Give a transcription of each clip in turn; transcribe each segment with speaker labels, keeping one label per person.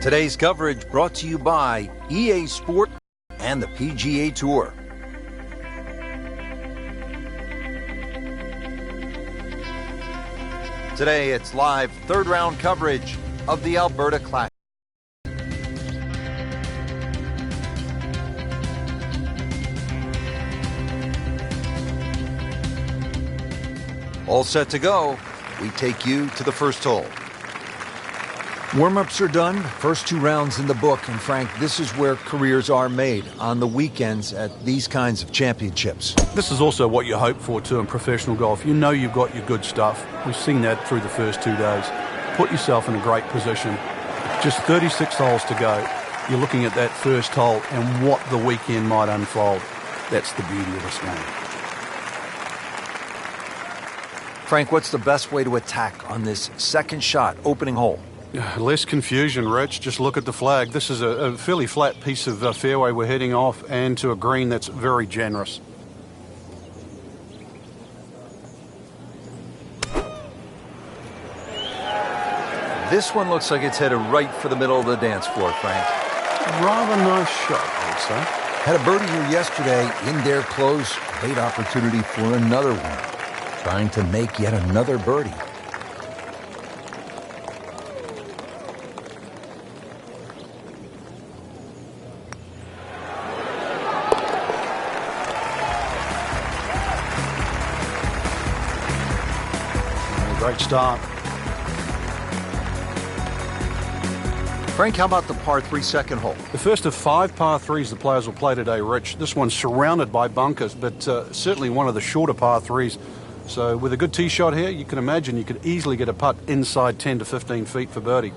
Speaker 1: Today's coverage brought to you by EA Sport and the PGA Tour. Today, it's live third-round coverage of the Alberta Classic. All set to go. We take you to the first hole. Warm-ups are done, first two rounds in the book, and Frank, this is where careers are made, on the weekends at these kinds of championships.
Speaker 2: This is also what you hope for too in professional golf. You know you've got your good stuff. We've seen that through the first 2 days. Put yourself in a great position. Just 36 holes to go. You're looking at that first hole and what the weekend might unfold. That's the beauty of this game.
Speaker 1: Frank, what's the best way to attack on this second shot, opening hole?
Speaker 2: Less confusion, Rich. Just look at the flag. This is a fairly flat piece of fairway we're heading off, and to a green that's very generous.
Speaker 1: This one looks like it's headed right for the middle of the dance floor, Frank.
Speaker 2: Rather nice shot, I would say.
Speaker 1: Had a birdie here yesterday in their close. Great opportunity for another one. Trying to make yet another birdie.
Speaker 2: Great start.
Speaker 1: Frank, how about the par 3 second hole?
Speaker 2: The first of 5 par 3s the players will play today, Rich. This one's surrounded by bunkers, but certainly one of the shorter par 3s. So with a good tee shot here, you can imagine you could easily get a putt inside 10 to 15 feet for birdie.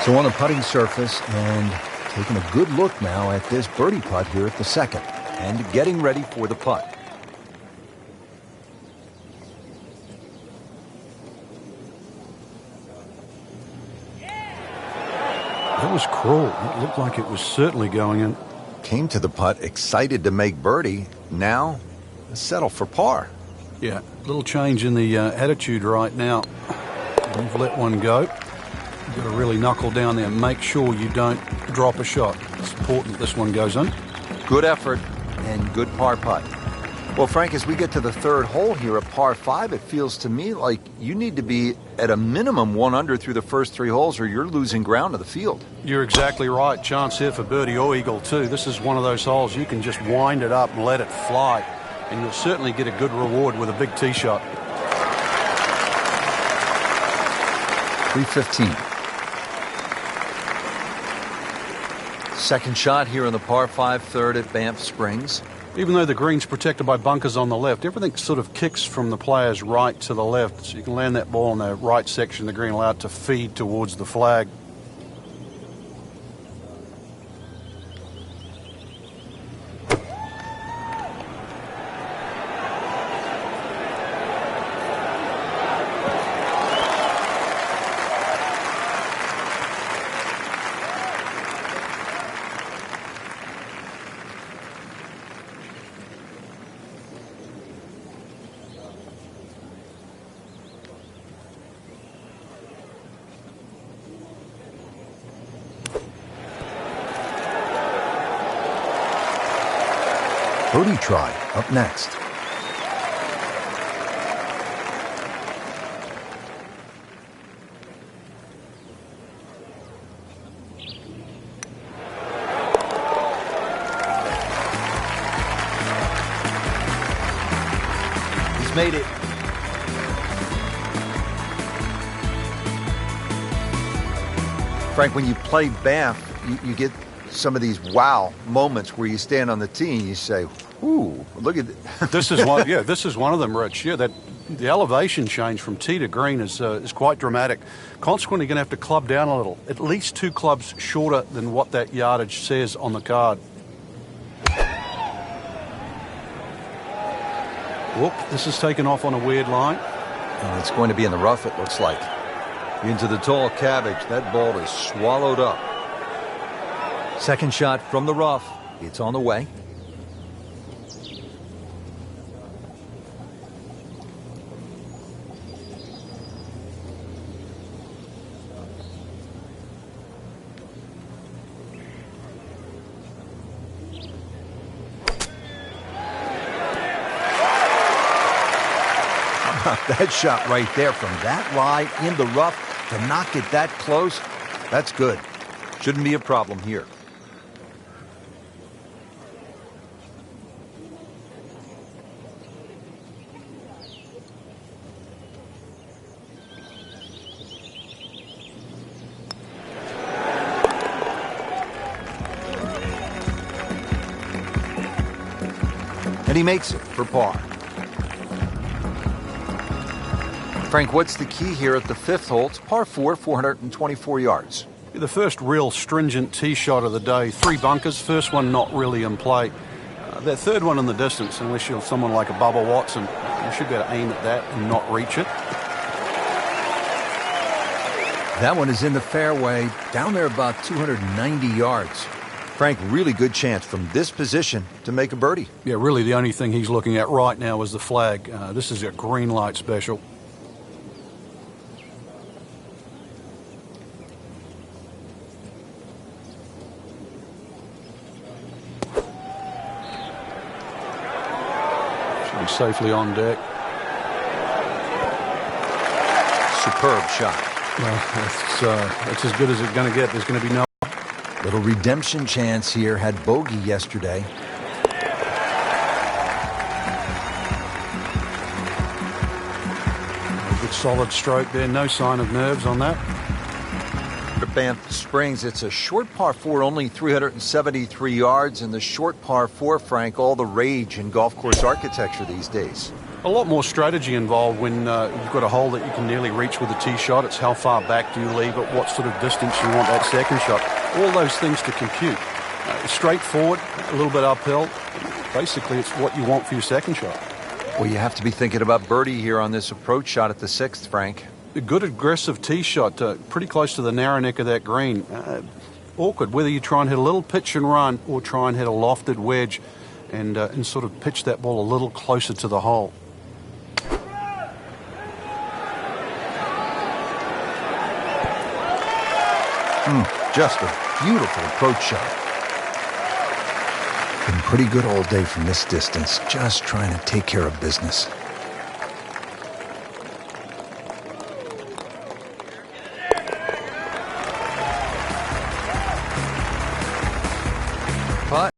Speaker 1: So on the putting surface, and taking a good look now at this birdie putt here at the second, and getting ready for the putt.
Speaker 2: That was cruel. It looked like it was certainly going in.
Speaker 1: Came to the putt, excited to make birdie. Now, settle for par.
Speaker 2: Yeah, little change in the attitude right now. We've let one go. You've got to really knuckle down there and make sure you don't drop a shot. It's important this one goes in.
Speaker 1: Good effort and good par putt. Well, Frank, as we get to the third hole here at par 5, it feels to me like you need to be at a minimum 1 under through the first 3 holes, or you're losing ground to the field.
Speaker 2: You're exactly right. Chance here for birdie or eagle too. This is one of those holes you can just wind it up and let it fly, and you'll certainly get a good reward with a big tee shot.
Speaker 1: 315. Second shot here on the par 5 third at Banff Springs.
Speaker 2: Even though the green's protected by bunkers on the left, everything sort of kicks from the player's right to the left. So you can land that ball in the right section of the green, allow it to feed towards the flag.
Speaker 1: Birdie try up next. He's made it. Frank, when you play Banff, you get some of these wow moments where you stand on the tee and you say, ooh, look at
Speaker 2: this is one. Yeah, this is one of them, Rich. Yeah, the elevation change from tee to green is quite dramatic. Consequently, you're going to have to club down a little, at least 2 clubs shorter than what that yardage says on the card. Whoop! This is taken off on a weird line.
Speaker 1: And it's going to be in the rough, it looks like. Into the tall cabbage. That ball is swallowed up. Second shot from the rough. It's on the way. That shot right there from that lie in the rough to knock it that close, that's good. Shouldn't be a problem here. And he makes it for par. Frank, what's the key here at the fifth hole? It's par 4, 424 yards.
Speaker 2: The first real stringent tee shot of the day. 3 bunkers, first one not really in play. That third one in the distance, unless you're someone like a Bubba Watson, you should be able to aim at that and not reach it.
Speaker 1: That one is in the fairway, down there about 290 yards. Frank, really good chance from this position to make a birdie.
Speaker 2: Yeah, really the only thing he's looking at right now is the flag. This is a green light special. Safely on deck.
Speaker 1: Superb shot.
Speaker 2: Well, that's as good as it's going to get. There's going to be no...
Speaker 1: Little redemption chance here. Had bogey yesterday.
Speaker 2: A good solid stroke there. No sign of nerves on that.
Speaker 1: Banff Springs, it's a short par 4, only 373 yards, and the short par 4, Frank, all the rage in golf course architecture these days.
Speaker 2: A lot more strategy involved when you've got a hole that you can nearly reach with a tee shot. It's how far back do you leave it, what sort of distance you want that second shot. All those things to compute. Straightforward, a little bit uphill. Basically, it's what you want for your second shot.
Speaker 1: Well, you have to be thinking about birdie here on this approach shot at the sixth, Frank.
Speaker 2: A good aggressive tee shot, pretty close to the narrow neck of that green. Awkward, whether you try and hit a little pitch and run or try and hit a lofted wedge and sort of pitch that ball a little closer to the hole.
Speaker 1: Just a beautiful approach shot. Been pretty good all day from this distance, just trying to take care of business. Putt.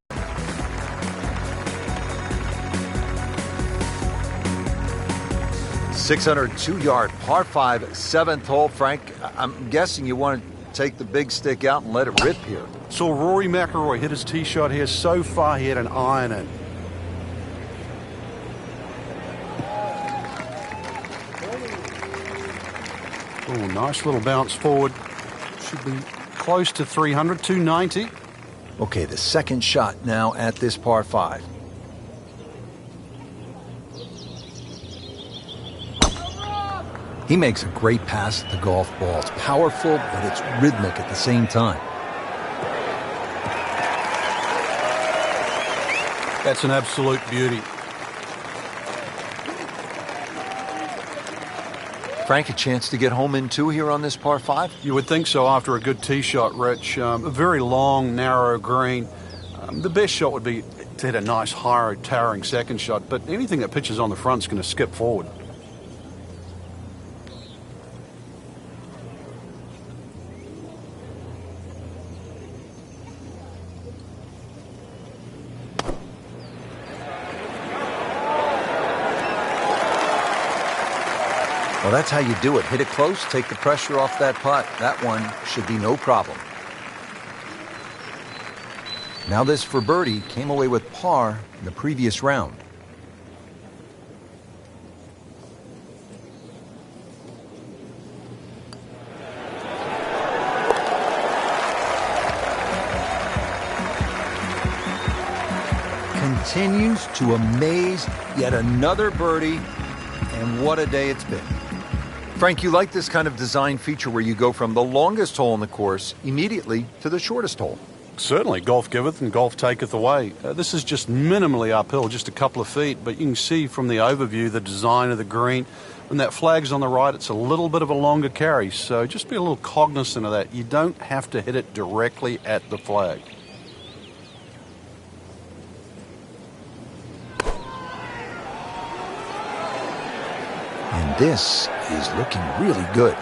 Speaker 1: .602-yard par 5 7th hole. Frank, I'm guessing you want to take the big stick out and let it rip here.
Speaker 2: Saw Rory Mcilroy hit his tee shot here. So far, he had an iron in. Oh, nice little bounce forward. Should be close to 300, 290.
Speaker 1: Okay, the second shot now at this par 5. He makes a great pass at the golf ball. It's powerful, but it's rhythmic at the same time.
Speaker 2: That's an absolute beauty.
Speaker 1: Frank, a chance to get home in two here on this par 5?
Speaker 2: You would think so after a good tee shot, Rich. A very long, narrow green. The best shot would be to hit a nice, high, towering second shot, but anything that pitches on the front is going to skip forward.
Speaker 1: Well, that's how you do it. Hit it close, take the pressure off that putt. That one should be no problem. Now this for birdie. Came away with par in the previous round. Continues to amaze. Yet another birdie. And what a day it's been. Frank, you like this kind of design feature where you go from the longest hole in the course immediately to the shortest hole?
Speaker 2: Certainly, golf giveth and golf taketh away. This is just minimally uphill, just a couple of feet, but you can see from the overview the design of the green. When that flag's on the right, it's a little bit of a longer carry, so just be a little cognizant of that. You don't have to hit it directly at the flag.
Speaker 1: And this is looking really good.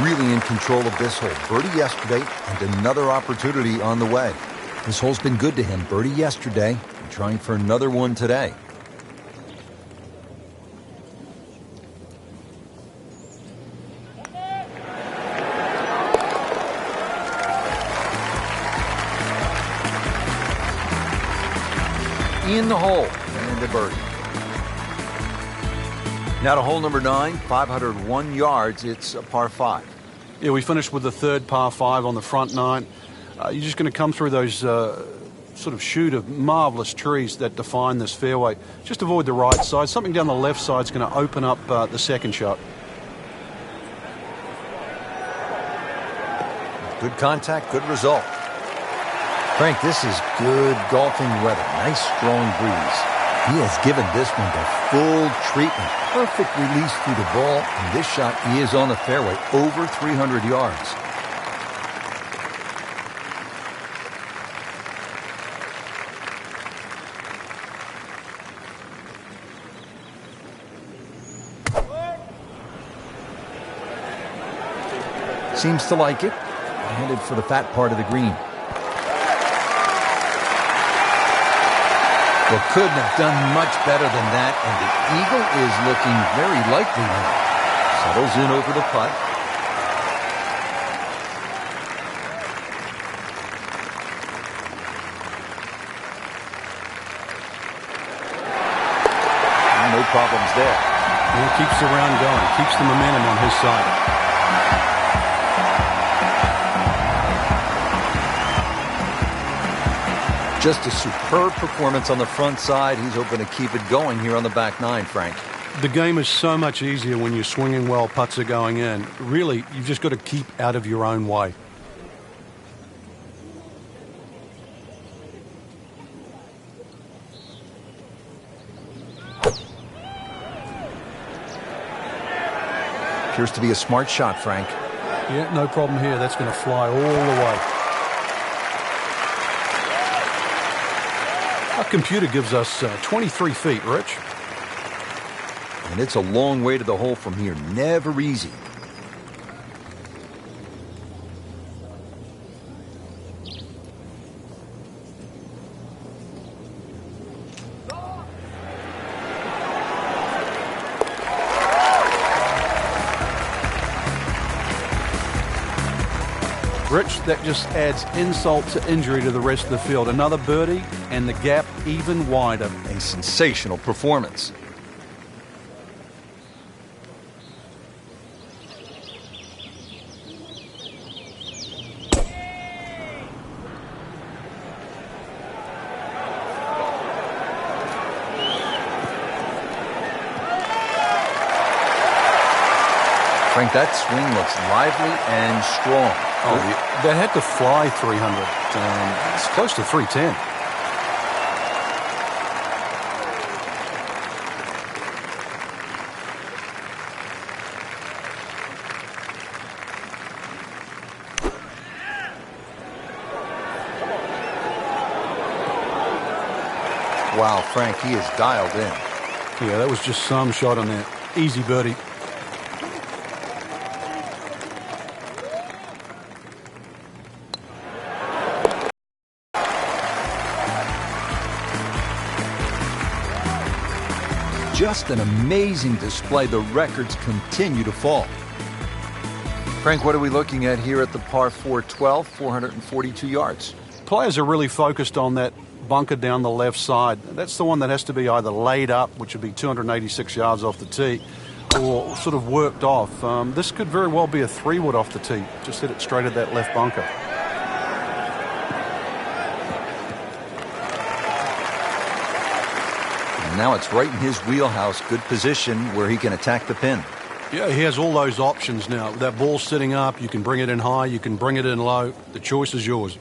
Speaker 1: Really in control of this hole. Birdie yesterday and another opportunity on the way. This hole's been good to him. Birdie yesterday and trying for another one today. In the hole and a birdie. Now to hole number 9, 501 yards. It's a par 5.
Speaker 2: Yeah, we finished with the third par 5 on the front 9. You're just going to come through those sort of chute of marvelous trees that define this fairway. Just avoid the right side. Something down the left side is going to open up the second shot.
Speaker 1: Good contact, good result. Frank, this is good golfing weather. Nice strong breeze. He has given this one the full treatment. Perfect release through the ball, and this shot is on the fairway, over 300 yards. Seems to like it. Headed for the fat part of the green. Well, couldn't have done much better than that, and the eagle is looking very likely now. Settles in over the putt. No problems there.
Speaker 2: He keeps the round going, keeps the momentum on his side.
Speaker 1: Just a superb performance on the front side. He's hoping to keep it going here on the back 9, Frank.
Speaker 2: The game is so much easier when you're swinging well, putts are going in. Really, you've just got to keep out of your own way.
Speaker 1: Appears to be a smart shot, Frank.
Speaker 2: Yeah, no problem here. That's going to fly all the way. Our computer gives us 23 feet, Rich.
Speaker 1: And it's a long way to the hole from here. Never easy.
Speaker 2: Rich, that just adds insult to injury to the rest of the field. Another birdie, and the gap even wider.
Speaker 1: A sensational performance. Frank, that swing looks lively and strong.
Speaker 2: Oh, that had to fly 300. It's close to 310.
Speaker 1: Wow, Frank, he is dialed in.
Speaker 2: Yeah, that was just some shot on that. Easy birdie.
Speaker 1: Just an amazing display. The records continue to fall. Frank, what are we looking at here at the par 4 12, 442 yards?
Speaker 2: Players are really focused on that bunker down the left side. That's the one that has to be either laid up, which would be 286 yards off the tee, or sort of worked off. This could very well be a 3-wood off the tee. Just hit it straight at that left bunker.
Speaker 1: Now it's right in his wheelhouse. Good position where he can attack the pin.
Speaker 2: Yeah, he has all those options now. With that ball sitting up, you can bring it in high, you can bring it in low. The choice is yours.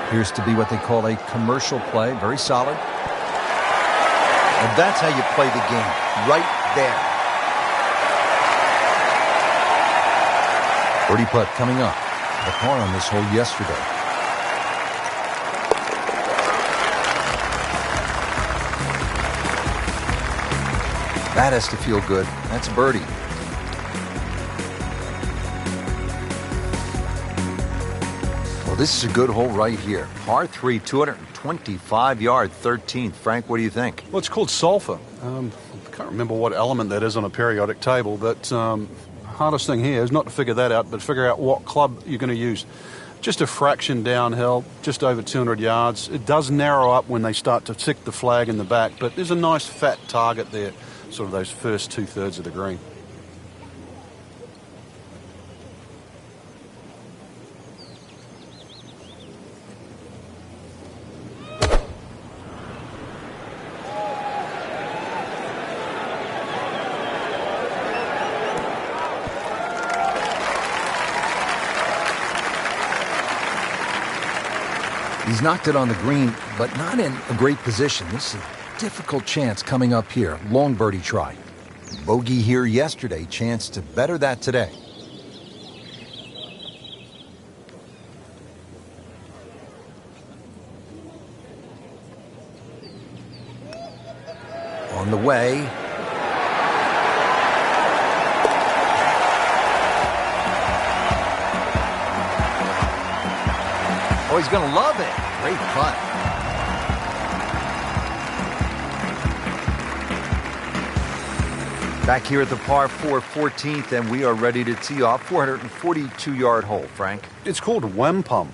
Speaker 1: Appears to be what they call a commercial play. Very solid. And that's how you play the game. Right there. Birdie putt coming up. The par on this hole yesterday. That has to feel good. That's a birdie. Well, this is a good hole right here. Par 3, 225 yard, 13th. Frank, what do you think?
Speaker 2: Well, it's called sulfur. I can't remember what element that is on a periodic table, but hardest thing here is not to figure that out, but figure out what club you're going to use. Just a fraction downhill, just over 200 yards. It does narrow up when they start to tick the flag in the back, but there's a nice fat target there, sort of those first 2/3 of the green.
Speaker 1: He's knocked it on the green, but not in a great position. This is a difficult chance coming up here. Long birdie try. Bogey here yesterday. Chance to better that today. On the way. Oh, he's going to love it. Great putt. Back here at the par 4 14th, and we are ready to tee off. 442-yard hole, Frank.
Speaker 2: It's called wampum.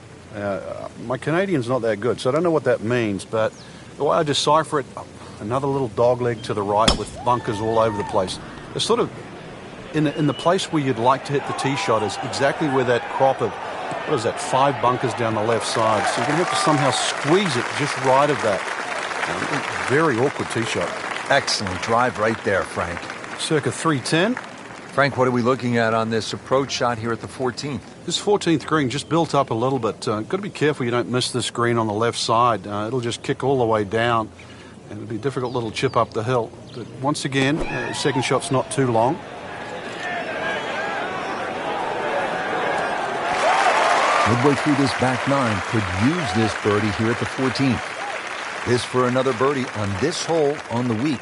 Speaker 2: My Canadian's not that good, so I don't know what that means, but the way I decipher it, another little dogleg to the right with bunkers all over the place. It's sort of in the place where you'd like to hit the tee shot is exactly where that crop of, what is that, 5 bunkers down the left side. So you're going to have to somehow squeeze it just right of that. Very awkward tee shot.
Speaker 1: Excellent drive right there, Frank.
Speaker 2: Circa 310.
Speaker 1: Frank, what are we looking at on this approach shot here at the 14th?
Speaker 2: This 14th green just built up a little bit. Got to be careful you don't miss this green on the left side. It'll just kick all the way down, and it'll be a difficult little chip up the hill. But once again, second shot's not too long.
Speaker 1: Midway through this back nine, could use this birdie here at the 14th. This for another birdie on this hole on the week.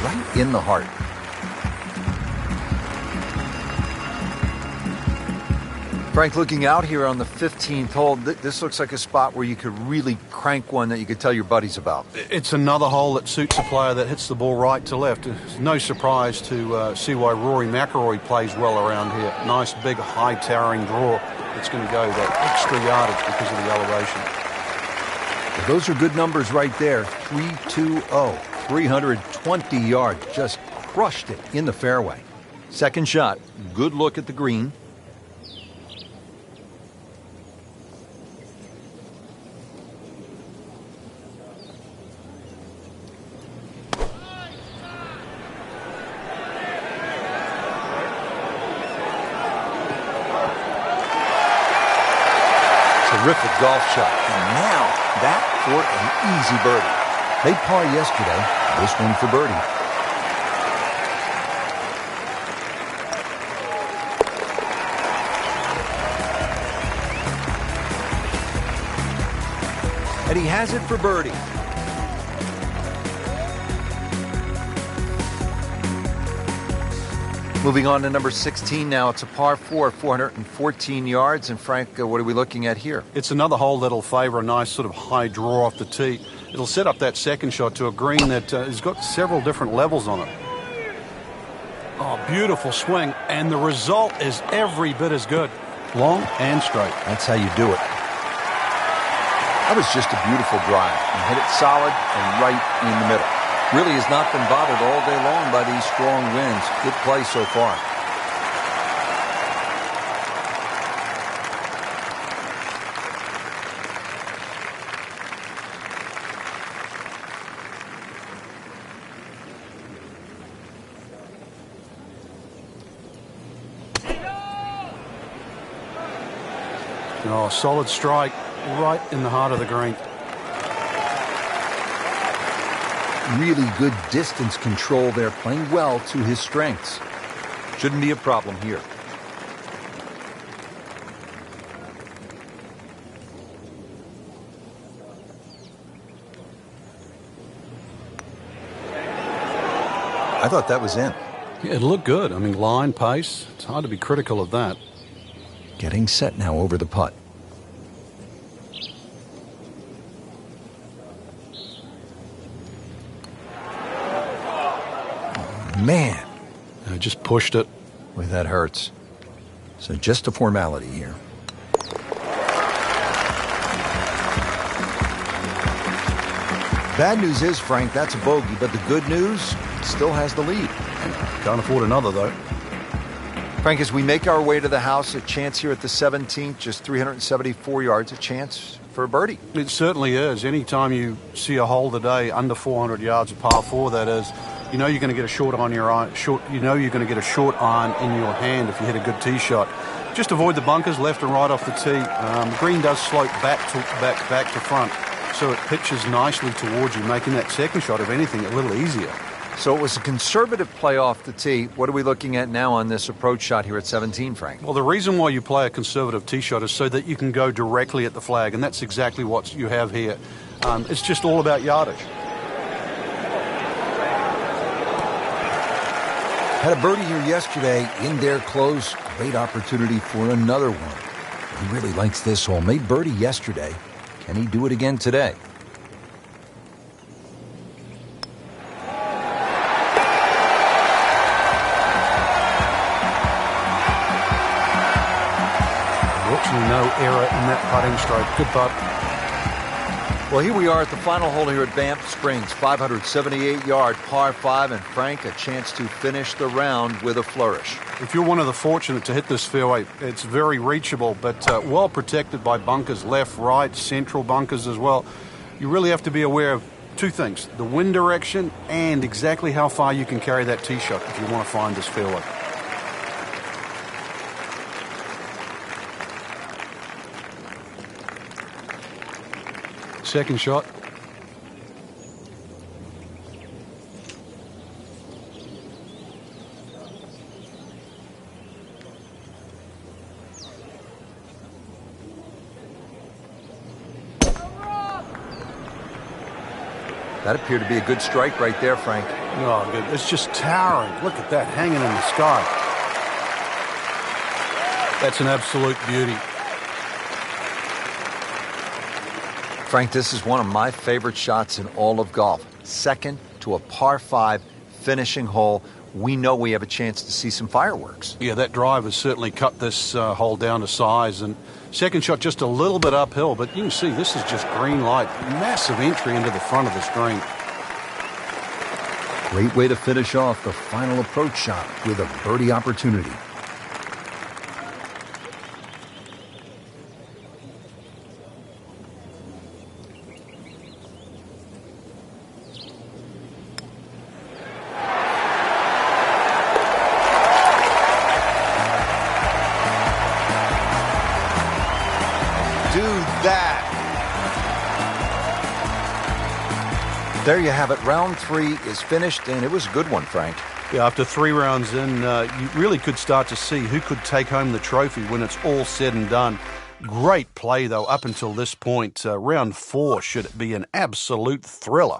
Speaker 1: Right in the heart. Frank, looking out here on the 15th hole, this looks like a spot where you could really crank one that you could tell your buddies about.
Speaker 2: It's another hole that suits a player that hits the ball right to left. It's no surprise to see why Rory Mcilroy plays well around here. Nice, big, high towering draw that's going to go that extra yardage because of the elevation.
Speaker 1: Well, those are good numbers right there. 320, 320 yards. Just crushed it in the fairway. Second shot, good look at the green. Terrific golf shot. And now, that for an easy birdie. They par yesterday. This one for birdie. And he has it for birdie. Moving on to number 16 now. It's a par 4, 414 yards. And Frank, what are we looking at here?
Speaker 2: It's another hole that'll favour a nice sort of high draw off the tee. It'll set up that second shot to a green that has got several different levels on it. Oh, beautiful swing. And the result is every bit as good. Long and straight.
Speaker 1: That's how you do it. That was just a beautiful drive. He hit it solid and right in the middle.
Speaker 3: Really has not been bothered all day long by these strong winds. Good play so far.
Speaker 2: Oh, solid strike right in the heart of the green.
Speaker 1: Really good distance control there, playing well to his strengths. Shouldn't be a problem here. I thought that was in.
Speaker 2: Yeah, it looked good. I mean, line, pace. It's hard to be critical of that.
Speaker 1: Getting set now over the putt. Man.
Speaker 2: Just pushed it.
Speaker 1: Boy, that hurts. So just a formality here. Bad news is, Frank, that's a bogey, but the good news, still has the lead.
Speaker 2: Can't afford another, though.
Speaker 1: Frank, as we make our way to the house, a chance here at the 17th, just 374 yards, a chance for a birdie.
Speaker 2: It certainly is. Anytime you see a hole today under 400 yards, a par 4 that is, you know you're going to get a short on your iron. You know you're going to get a short iron in your hand if you hit a good tee shot. Just avoid the bunkers left and right off the tee. The green does slope back to front, so it pitches nicely towards you, making that second shot, if anything, a little easier.
Speaker 1: So it was a conservative play off the tee. What are we looking at now on this approach shot here at 17, Frank?
Speaker 2: Well, the reason why you play a conservative tee shot is so that you can go directly at the flag, and that's exactly what you have here. It's just all about yardage.
Speaker 1: Had a birdie here yesterday in there close. Great opportunity for another one. He really likes this hole. Made birdie yesterday. Can he do it again today?
Speaker 2: Virtually no error in that putting stroke. Good putt.
Speaker 1: Well, here we are at the final hole here at Banff Springs, 578-yard par 5, and Frank, a chance to finish the round with a flourish.
Speaker 2: If you're one of the fortunate to hit this fairway, it's very reachable, but well protected by bunkers, left, right, central bunkers as well. You really have to be aware of two things, the wind direction and exactly how far you can carry that tee shot if you want to find this fairway. Second shot.
Speaker 1: That appeared to be a good strike right there, Frank.
Speaker 2: Oh, good. It's just towering. Look at that hanging in the sky. That's an absolute beauty.
Speaker 1: Frank, this is one of my favorite shots in all of golf. Second to a par 5 finishing hole. We know we have a chance to see some fireworks.
Speaker 2: Yeah, that drive has certainly cut this hole down to size. And second shot just a little bit uphill, but you can see this is just green light. Massive entry into the front of the screen.
Speaker 1: Great way to finish off the final approach shot with a birdie opportunity. There you have it. Round 3 is finished, and it was a good one, Frank.
Speaker 2: Yeah, after 3 rounds in, you really could start to see who could take home the trophy when it's all said and done. Great play, though, up until this point. Round 4 should be an absolute thriller.